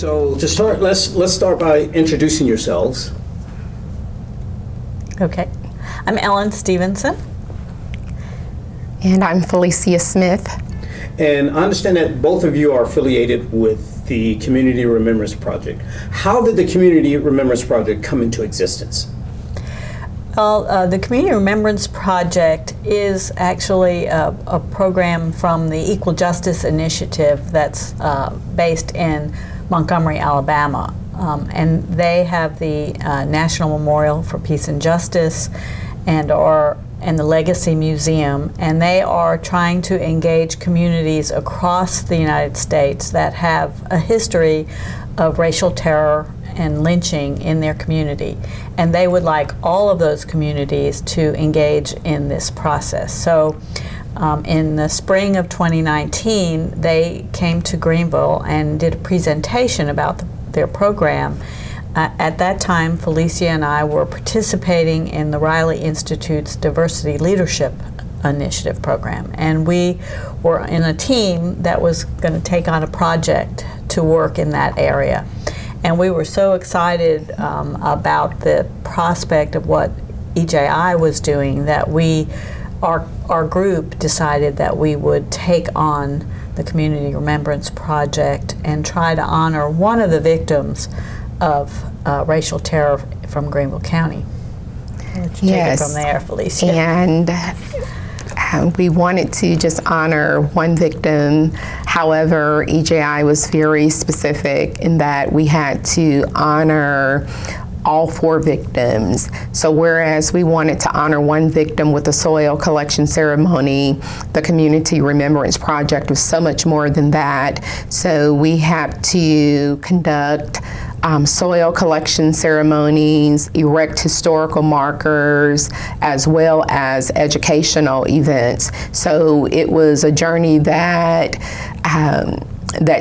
So to start, let's start by introducing yourselves. Okay. I'm Ellen Stevenson. And I'm Feleccia Smith. And I understand that both of you are affiliated with the Community Remembrance Project. How did the Community Remembrance Project come into existence? Well, the Community Remembrance Project is actually a program from the Equal Justice Initiative that's based in Montgomery, Alabama. And they have the National Memorial for Peace and Justice and the Legacy Museum, and they are trying to engage communities across the United States that have a history of racial terror and lynching in their community. And they would like all of those communities to engage in this process. So in the spring of 2019, they came to Greenville and did a presentation about their program. At that time, Feleccia and I were participating in the Riley Institute's Diversity Leadership Initiative program, and we were in a team that was going to take on a project to work in that area. And we were so excited about the prospect of what EJI was doing that our group decided that we would take on the Community Remembrance Project and try to honor one of the victims of racial terror from Greenville County. I'll let you take it from there, Feleccia. And we wanted to just honor one victim. However, EJI was very specific in that we had to honor all 4 victims. So whereas we wanted to honor one victim with a soil collection ceremony, the Community Remembrance Project was so much more than that. So we had to conduct soil collection ceremonies, erect historical markers, as well as educational events. So it was a journey that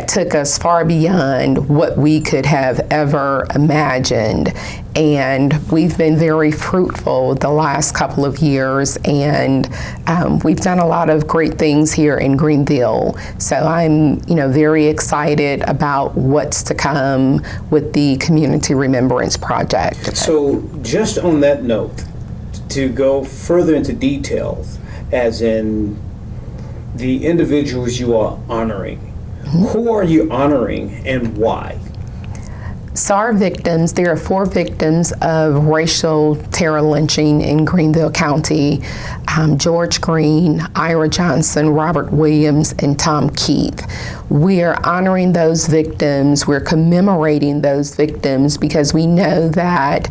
took us far beyond what we could have ever imagined. And we've been very fruitful the last couple of years, and we've done a lot of great things here in Greenville. So I'm, very excited about what's to come with the Community Remembrance Project. So just on that note, to go further into details, as in the individuals you are honoring, who are you honoring and why? So our victims, there are 4 victims of racial terror lynching in Greenville County: George Green, Ira Johnson, Robert Williams, and Tom Keith. We are honoring those victims. We're commemorating those victims because we know that,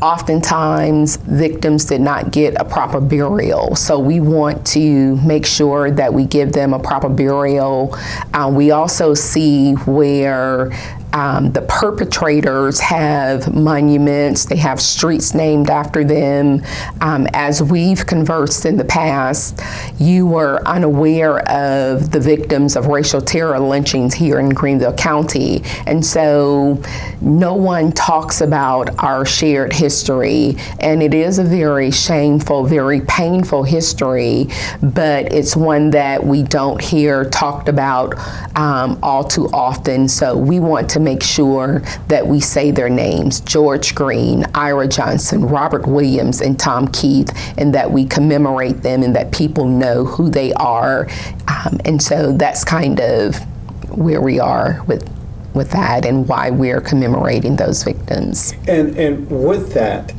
oftentimes victims did not get a proper burial. So we want to make sure that we give them a proper burial. We also see where the perpetrators have monuments, they have streets named after them. As we've conversed in the past, you were unaware of the victims of racial terror lynchings here in Greenville County. And so no one talks about our shared history. And it is a very shameful, very painful history, but it's one that we don't hear talked about all too often. So we want to make sure that we say their names: George Green, Ira Johnson, Robert Williams, and Tom Keith, and that we commemorate them and that people know who they are. And so that's kind of where we are with that and why we're commemorating those victims. And with that,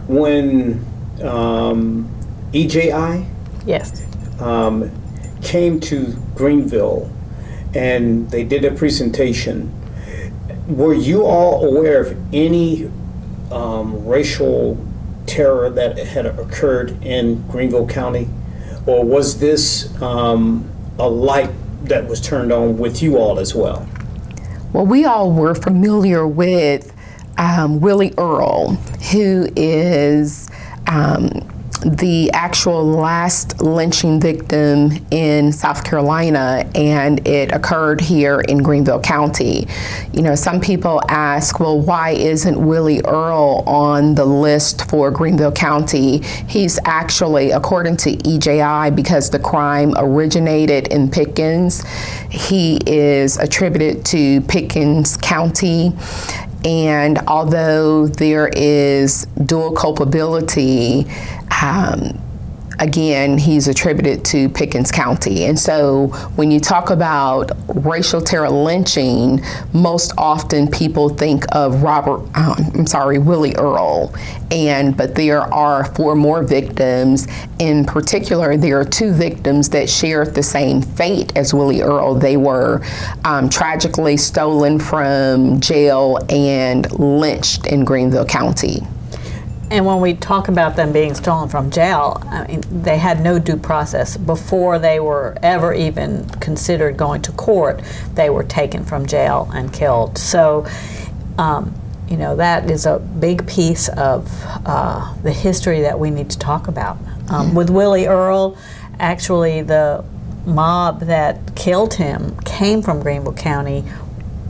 when EJI Yes. Came to Greenville and they did a presentation, were you all aware of any racial terror that had occurred in Greenville County? Or was this a light that was turned on with you all as well? Well, we all were familiar with Willie Earl, who is the actual last lynching victim in South Carolina, and it occurred here in Greenville County. You know, some people ask, well, why isn't Willie Earl on the list for Greenville County? He's actually, according to EJI, because the crime originated in Pickens, he is attributed to Pickens County. And although there is dual culpability, again, he's attributed to Pickens County. And so when you talk about racial terror lynching, most often people think of Willie Earl. But there are 4 more victims. In particular, there are 2 victims that shared the same fate as Willie Earl. They were tragically stolen from jail and lynched in Greenville County. And when we talk about them being stolen from jail, I mean, they had no due process. Before they were ever even considered going to court, they were taken from jail and killed. So, you know, that is a big piece of the history that we need to talk about. With Willie Earl, actually the mob that killed him came from Greenville County,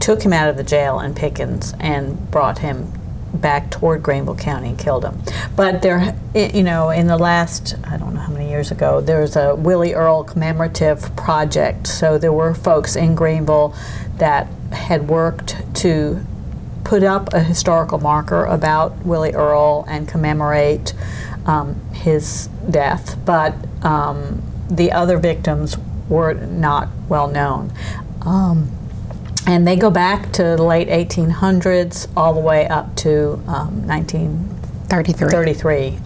took him out of the jail in Pickens, and brought him back toward Greenville County and killed him. But there, you know, in the last, I don't know how many years ago, there was a Willie Earl commemorative project. So there were folks in Greenville that had worked to put up a historical marker about Willie Earl and commemorate his death. But the other victims were not well known. And they go back to the late 1800s all the way up to 1933.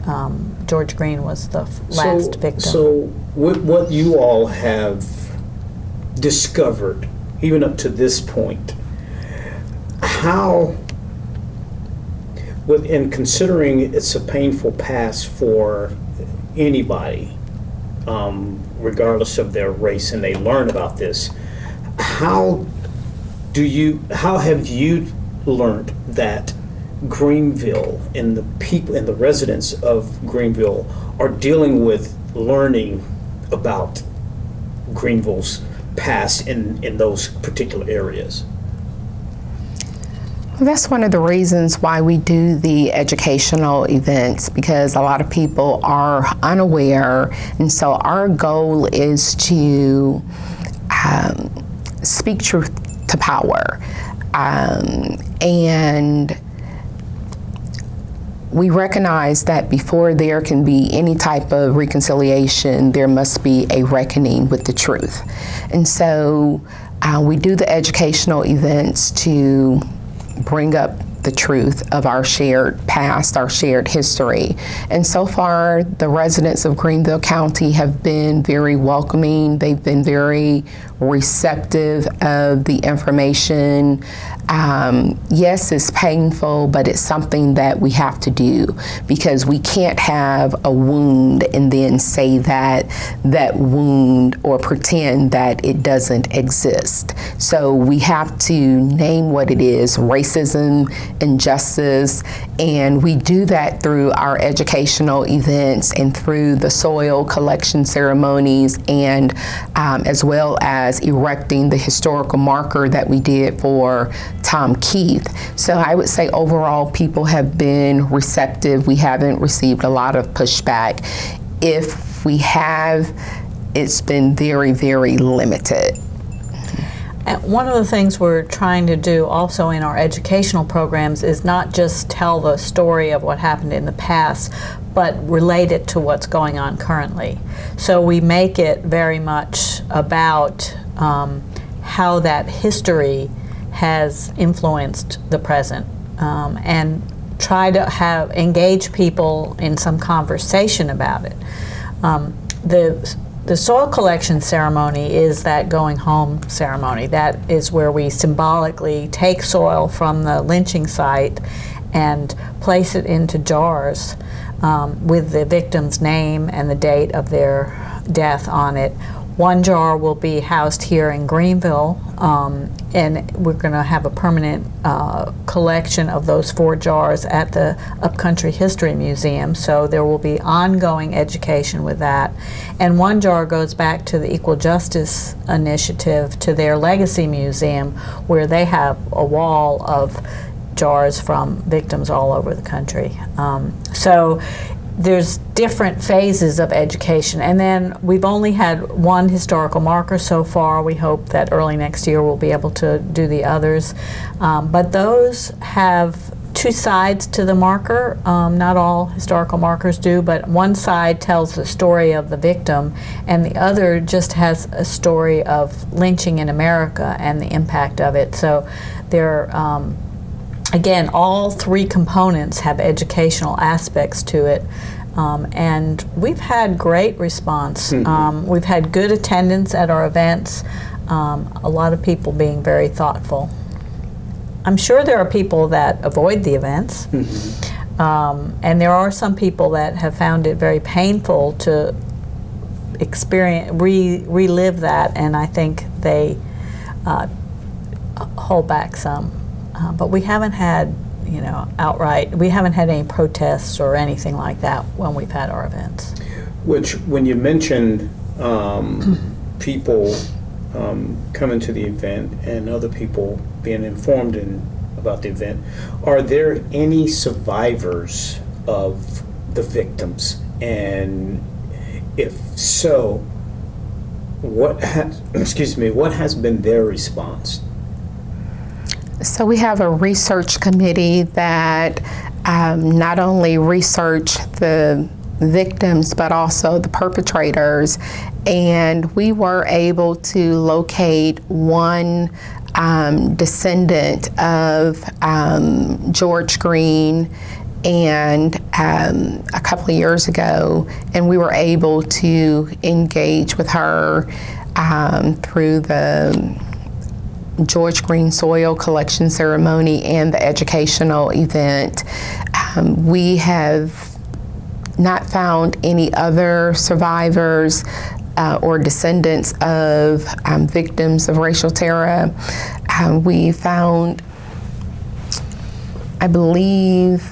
George Green was the last victim. So what you all have discovered, even up to this point, how, in considering it's a painful past for anybody, regardless of their race, and they learn about this, how have you learned that Greenville and the people and the residents of Greenville are dealing with learning about Greenville's past in those particular areas? Well, that's one of the reasons why we do the educational events, because a lot of people are unaware, and so our goal is to speak truth to power. And we recognize that before there can be any type of reconciliation, there must be a reckoning with the truth. And so we do the educational events to bring up the truth of our shared past, our shared history. And so far, the residents of Greenville County have been very welcoming. They've been very receptive of the information. Yes, it's painful, but it's something that we have to do, because we can't have a wound and then say that wound or pretend that it doesn't exist. So we have to name what it is: racism, injustice, and we do that through our educational events and through the soil collection ceremonies, and as well as erecting the historical marker that we did for Tom Keith. So I would say overall people have been receptive. We haven't received a lot of pushback. If we have, it's been very, very limited. And one of the things we're trying to do also in our educational programs is not just tell the story of what happened in the past, but relate it to what's going on currently. So we make it very much about how that history has influenced the present, and try to engage people in some conversation about it. The soil collection ceremony is that going home ceremony. That is where we symbolically take soil from the lynching site and place it into jars with the victim's name and the date of their death on it. One jar will be housed here in Greenville and we're going to have a permanent collection of those 4 jars at the Upcountry History Museum, so there will be ongoing education with that. And 1 jar goes back to the Equal Justice Initiative, to their Legacy Museum, where they have a wall of jars from victims all over the country. So there's different phases of education, and then we've only had 1 historical marker so far. We hope that early next year we'll be able to do the others, but those have 2 sides to the marker. Not all historical markers do, but one side tells the story of the victim and the other just has a story of lynching in America and the impact of it. So they're again, all 3 components have educational aspects to it, and we've had great response. We've had good attendance at our events, a lot of people being very thoughtful. I'm sure there are people that avoid the events, and there are some people that have found it very painful to relive that, and I think they hold back some. But we haven't had, we haven't had any protests or anything like that when we've had our events. Which, when you mentioned people coming to the event and other people being informed about the event, are there any survivors of the victims? And if so, what has been their response? So we have a research committee that not only research the victims but also the perpetrators, and we were able to locate 1 descendant of George Green and a couple of years ago, and we were able to engage with her through the George Green soil collection ceremony and the educational event. We have not found any other survivors or descendants of victims of racial terror. We found, I believe,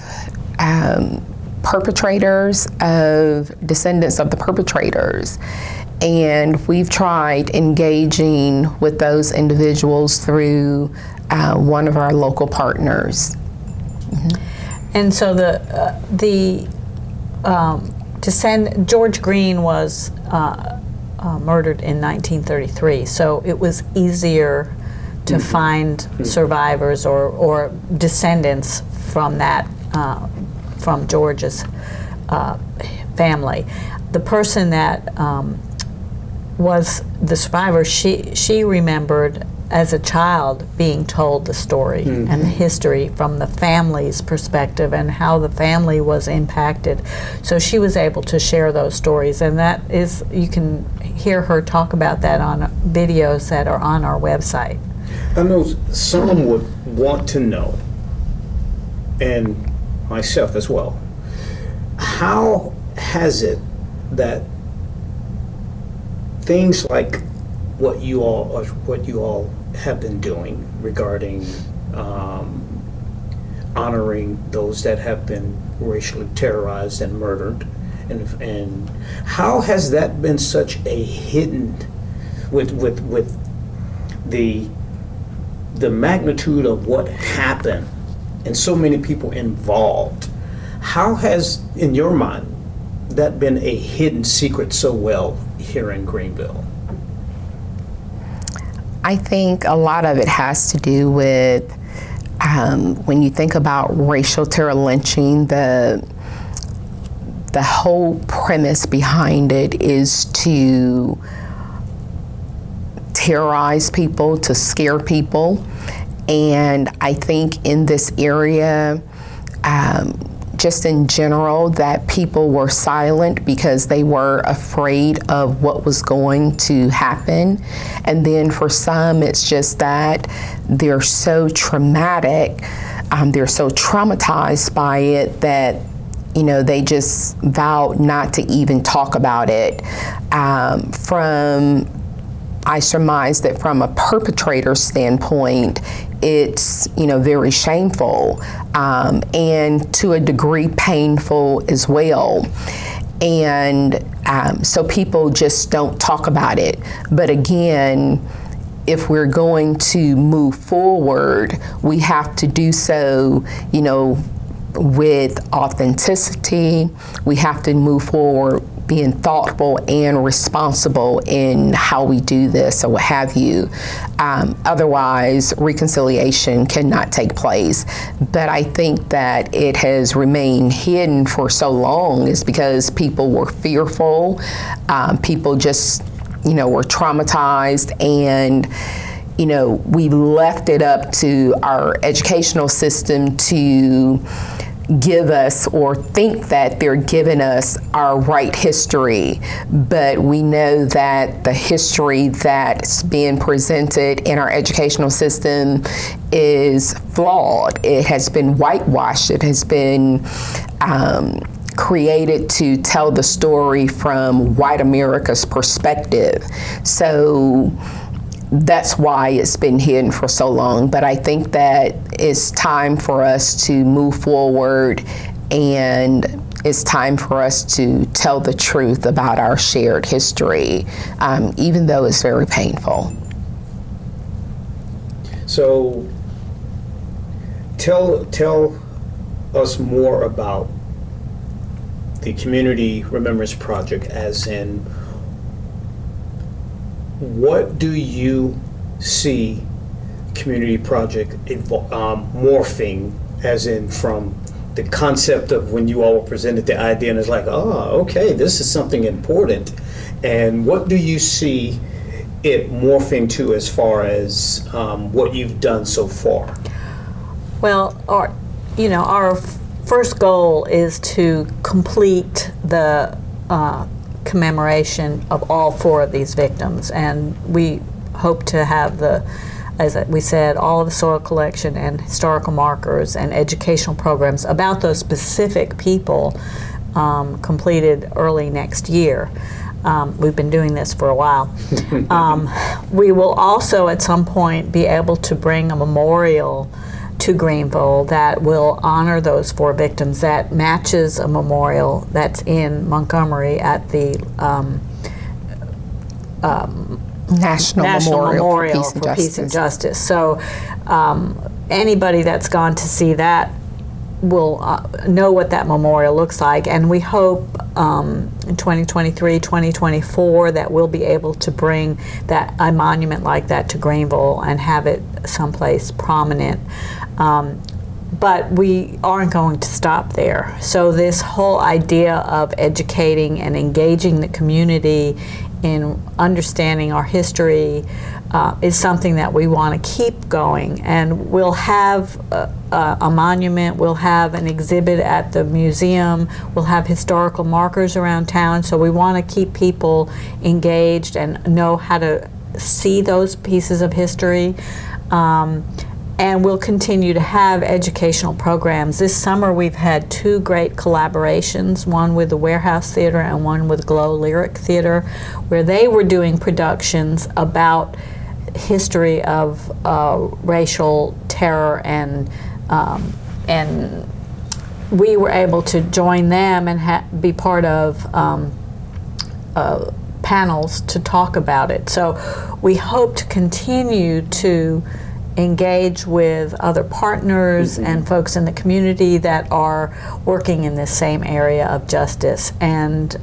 perpetrators of descendants of the perpetrators. And we've tried engaging with those individuals through one of our local partners. And so George Green was murdered in 1933, so it was easier to find survivors or descendants from that, from George's family. The person that was the survivor, she remembered as a child being told the story and the history from the family's perspective and how the family was impacted. So she was able to share those stories, and that is, you can hear her talk about that on videos that are on our website. I know someone would want to know, and myself as well, how has it that things like what you all have been doing regarding honoring those that have been racially terrorized and murdered, and how has that been such a hidden, with the magnitude of what happened and so many people involved, how has, in your mind, that been a hidden secret so well here in Greenville? I think a lot of it has to do with when you think about racial terror lynching, the whole premise behind it is to terrorize people, to scare people. And I think in this area, just in general, that people were silent because they were afraid of what was going to happen. And then for some, it's just that they're so traumatic, they're so traumatized by it that, you know, they just vowed not to even talk about it. From I surmise that from a perpetrator standpoint, it's very shameful and to a degree painful as well. And so people just don't talk about it. But again, if we're going to move forward, we have to do so, with authenticity. We have to move forward being thoughtful and responsible in how we do this or what have you. Otherwise, reconciliation cannot take place. But I think that it has remained hidden for so long is because people were fearful. People just, were traumatized, and we left it up to our educational system to give us or think that they're giving us our right history, but we know that the history that's being presented in our educational system is flawed. It has been whitewashed. It has been created to tell the story from white America's perspective. So that's why it's been hidden for so long. But I think that it's time for us to move forward, and it's time for us to tell the truth about our shared history, even though it's very painful. So tell us more about the Community Remembrance Project, as in, what do you see Community Project morphing, as in from the concept of when you all were presented the idea and it's like, oh, okay, this is something important, and what do you see it morphing to as far as what you've done so far? Well, our first goal is to complete the commemoration of all 4 of these victims, and we hope to have as we said, all of the soil collection and historical markers and educational programs about those specific people completed early next year. We've been doing this for a while. We will also at some point be able to bring a memorial to Greenville that will honor those 4 victims, that matches a memorial that's in Montgomery at the National Memorial for Peace and Justice. So anybody that's gone to see that will know what that memorial looks like, and we hope in 2023, 2024 that we'll be able to bring a monument like that to Greenville and have it someplace prominent. But we aren't going to stop there. So this whole idea of educating and engaging the community in understanding our history is something that we want to keep going. And we'll have a monument, we'll have an exhibit at the museum, we'll have historical markers around town. So we want to keep people engaged and know how to see those pieces of history. And we'll continue to have educational programs. This summer we've had 2 great collaborations, one with the Warehouse Theater and one with Glow Lyric Theater, where they were doing productions about history of racial terror, and we were able to join them and be part of panels to talk about it. So we hope to continue to engage with other partners and folks in the community that are working in this same area of justice. And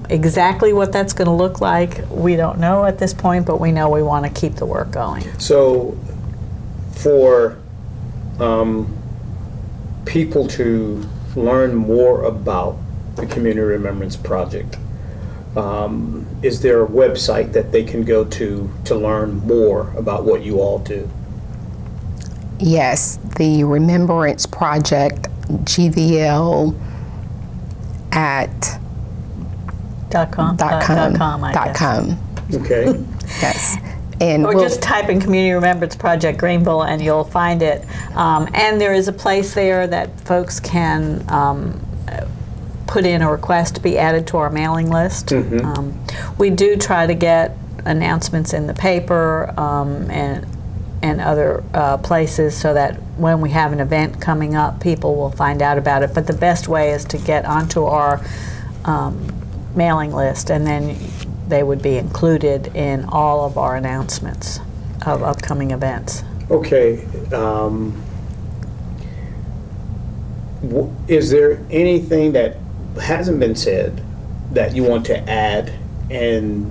exactly what that's going to look like, we don't know at this point, but we know we want to keep the work going. So for people to learn more about the Community Remembrance Project, is there a website that they can go to learn more about what you all do? Yes, the Remembrance Project, GVL at .com, I guess. Okay. Yes. And or just type in Community Remembrance Project Greenville and you'll find it. And there is a place there that folks can put in a request to be added to our mailing list. We do try to get announcements in the paper and other places, so that when we have an event coming up, people will find out about it. But the best way is to get onto our mailing list, and then they would be included in all of our announcements of upcoming events. Okay. Is there anything that hasn't been said that you want to add in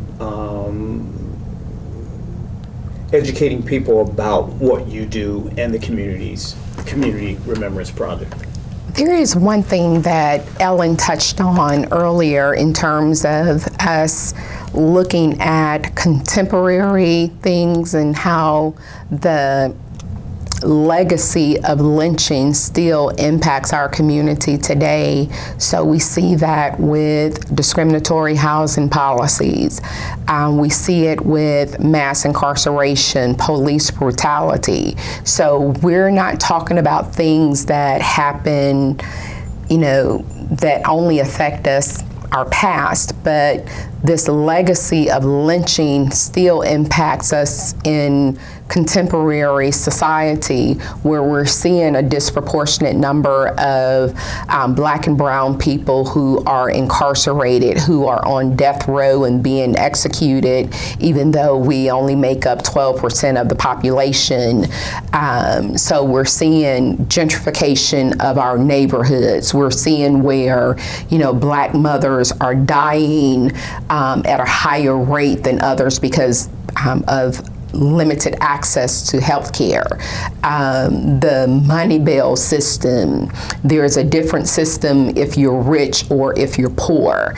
educating people about what you do and the Community Remembrance Project? There is one thing that Ellen touched on earlier in terms of us looking at contemporary things and how the legacy of lynching still impacts our community today. So we see that with discriminatory housing policies. We see it with mass incarceration, police brutality. So we're not talking about things that happen, that only affect us, our past, but this legacy of lynching still impacts us in contemporary society, where we're seeing a disproportionate number of Black and brown people who are incarcerated, who are on death row and being executed, even though we only make up 12% of the population. So we're seeing gentrification of our neighborhoods. We're seeing where, Black mothers are dying at a higher rate than others because of limited access to health care. The money bail system, there's a different system if you're rich or if you're poor.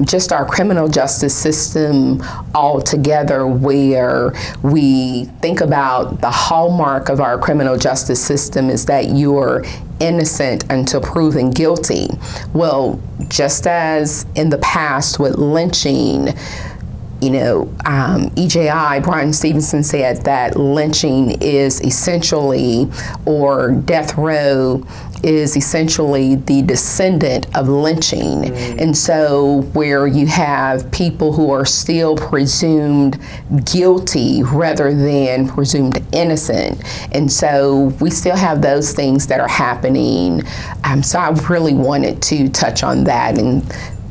Just our criminal justice system altogether, where we think about the hallmark of our criminal justice system is that you're innocent until proven guilty. Well, just as in the past with lynching, EJI, Brian Stevenson, said that lynching is essentially, or death row is essentially the descendant of lynching. And so where you have people who are still presumed guilty rather than presumed innocent. And so we still have those things that are happening. So I really wanted to touch on that, and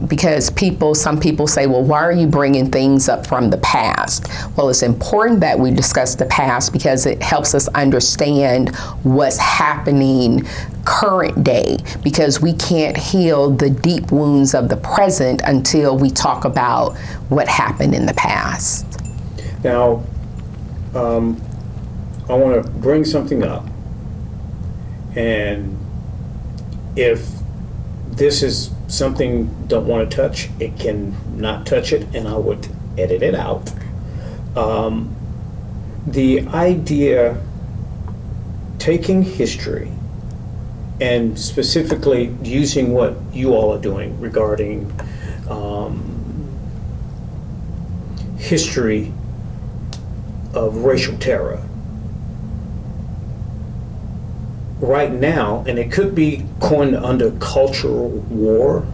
because some people say, well, why are you bringing things up from the past? Well, it's important that we discuss the past because it helps us understand what's happening current day, because we can't heal the deep wounds of the present until we talk about what happened in the past. Now, I want to bring something up, and if this is something don't want to touch, it can not touch it, and I would edit it out. The idea, taking history and specifically using what you all are doing regarding history of racial terror right now, and it could be coined under cultural war,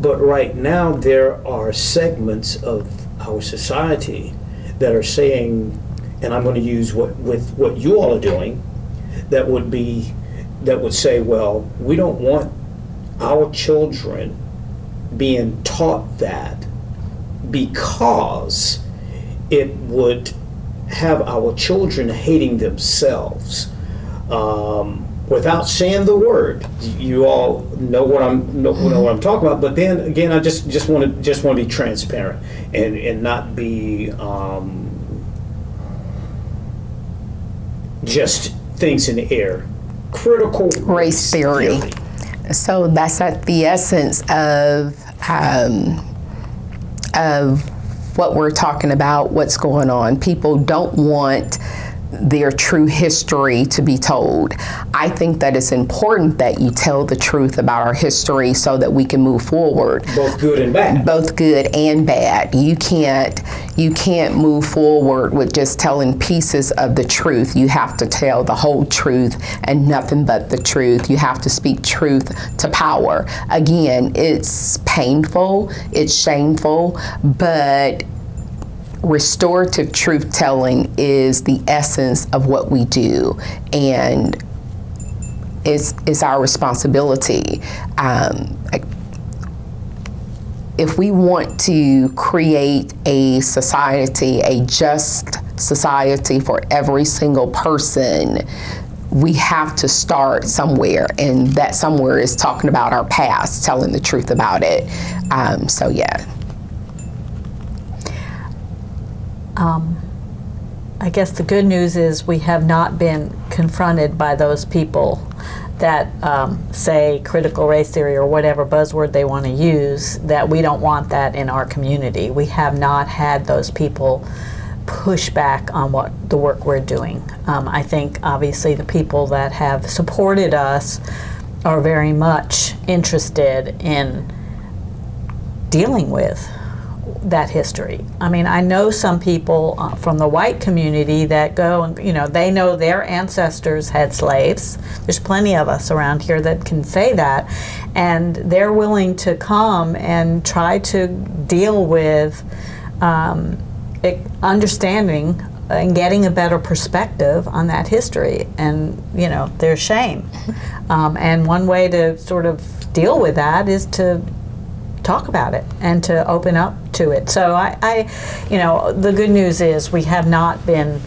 but right now there are segments of our society that are saying, and I'm going to use what you all are doing, that would say, well, we don't want our children being taught that, because it would have our children hating themselves. Without saying the word, you all know what I'm talking about. But then again, I just want to be transparent and not be just things in the air. Critical race theory. So that's at the essence of what we're talking about. What's going on? People don't want their true history to be told. I think that it's important that you tell the truth about our history so that we can move forward. Both good and bad. Both good and bad. You can't move forward with just telling pieces of the truth. You have to tell the whole truth and nothing but the truth. You have to speak truth to power. Again, it's painful, it's shameful, but restorative truth telling is the essence of what we do, and is our responsibility. If we want to create a society, a just society for every single person, we have to start somewhere, and that somewhere is talking about our past, telling the truth about it. So yeah. I guess the good news is we have not been confronted by those people that say critical race theory or whatever buzzword they want to use, that we don't want that in our community. We have not had those people push back on what the work we're doing. I think obviously the people that have supported us are very much interested in dealing with that history. I mean, I know some people from the white community that go and, they know their ancestors had slaves. There's plenty of us around here that can say that, and they're willing to come and try to deal with understanding and getting a better perspective on that history and, their shame. And one way to sort of deal with that is to talk about it and to open up to it. So I the good news is we have not been,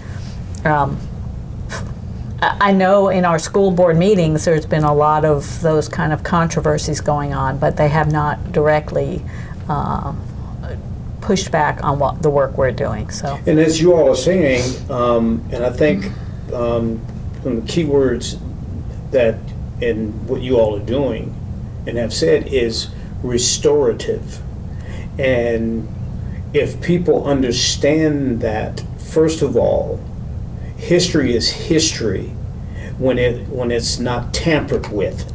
I know in our school board meetings there's been a lot of those kind of controversies going on, but they have not directly pushed back on what the work we're doing. So, and as you all are saying, and I think some of the key words that in what you all are doing and have said is restorative. And if people understand that, first of all, history is history when it's not tampered with.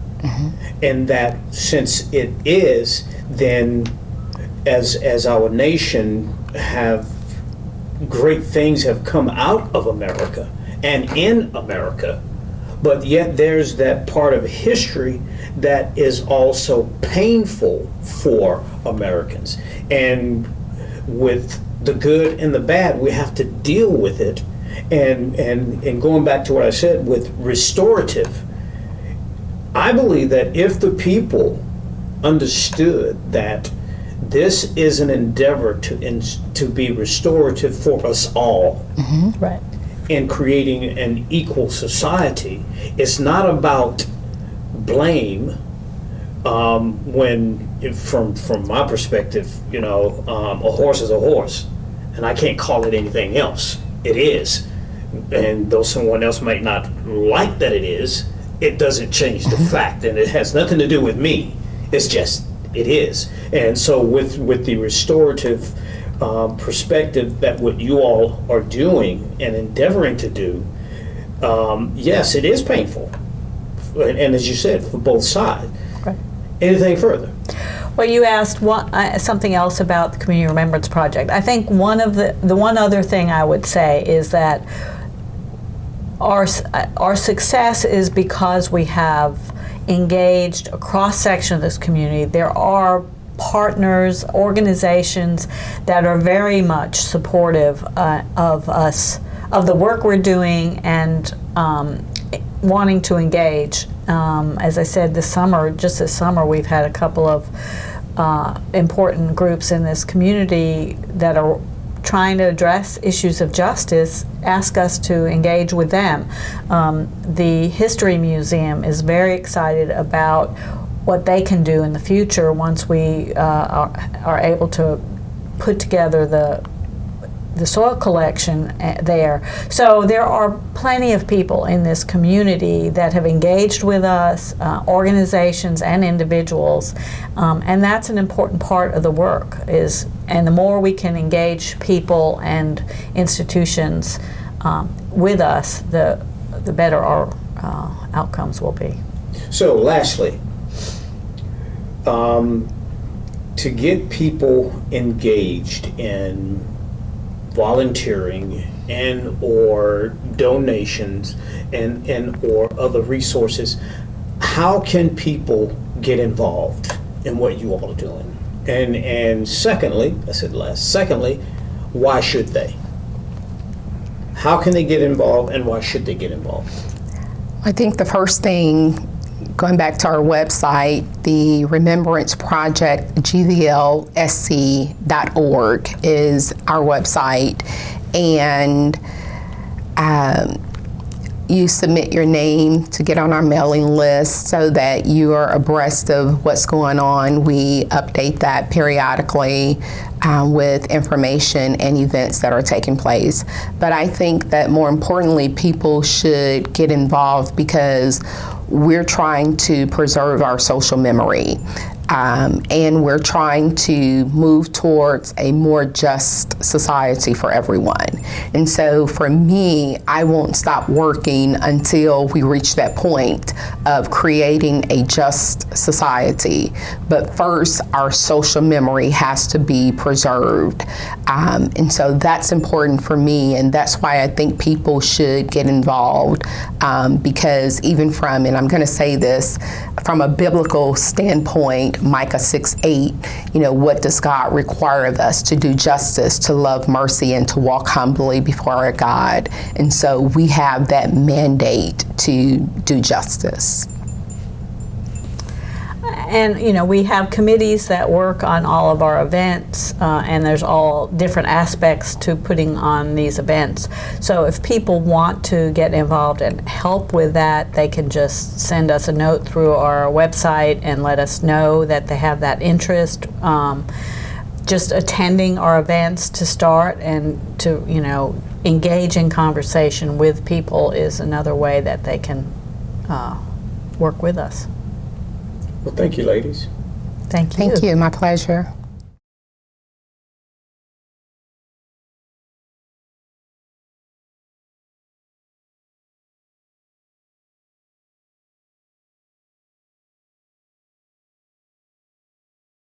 And that since it is, then as our nation have great things have come out of America and in America, but yet there's that part of history that is also painful for Americans. And with the good and the bad, we have to deal with it. And going back to what I said with restorative, I believe that if the people understood that this is an endeavor to be restorative for us all, right, in creating an equal society, it's not about blame. From my perspective, a horse is a horse, and I can't call it anything else. It is, and though someone else might not like that it is, it doesn't change the fact, and it has nothing to do with me. It's just it is. And so with the restorative perspective that what you all are doing and endeavoring to do, yes, it is painful, and as you said, for both sides. right. Anything further? Well, you asked something else about the Community Remembrance Project. I think one of the one other thing I would say is that our success is because we have engaged a cross-section of this community. There are partners, organizations that are very much supportive of us, of the work we're doing, and wanting to engage. As I said, this summer, we've had a couple of important groups in this community that are trying to address issues of justice, ask us to engage with them. The History Museum is very excited about what they can do in the future once we are able to put together the soil collection there. So there are plenty of people in this community that have engaged with us, organizations and individuals, and that's an important part of the work. And the more we can engage people and institutions with us, the better our outcomes will be. So lastly, to get people engaged in volunteering and or donations and or other resources, how can people get involved in what you all are doing? And secondly, I said last, secondly, why should they? How can they get involved, and why should they get involved? I think the first thing, going back to our website, the Remembrance Project, gvlsc.org is our website. And you submit your name to get on our mailing list so that you are abreast of what's going on. We update that periodically with information and events that are taking place. But I think that more importantly, people should get involved because we're trying to preserve our social memory. And we're trying to move towards a more just society for everyone. And so for me, I won't stop working until we reach that point of creating a just society. But first, our social memory has to be preserved. And so that's important for me, and that's why I think people should get involved, because even from, and I'm going to say this, from a biblical standpoint, Micah 6:8, what does God require of us? To do justice, to love mercy, and to walk humbly before our God. And so we have that mandate to do justice. And, we have committees that work on all of our events, and there's all different aspects to putting on these events. So if people want to get involved and help with that, they can just send us a note through our website and let us know that they have that interest. Just attending our events to start and to, engage in conversation with people is another way that they can work with us. Well, thank you, ladies. Thank you. Thank you, my pleasure.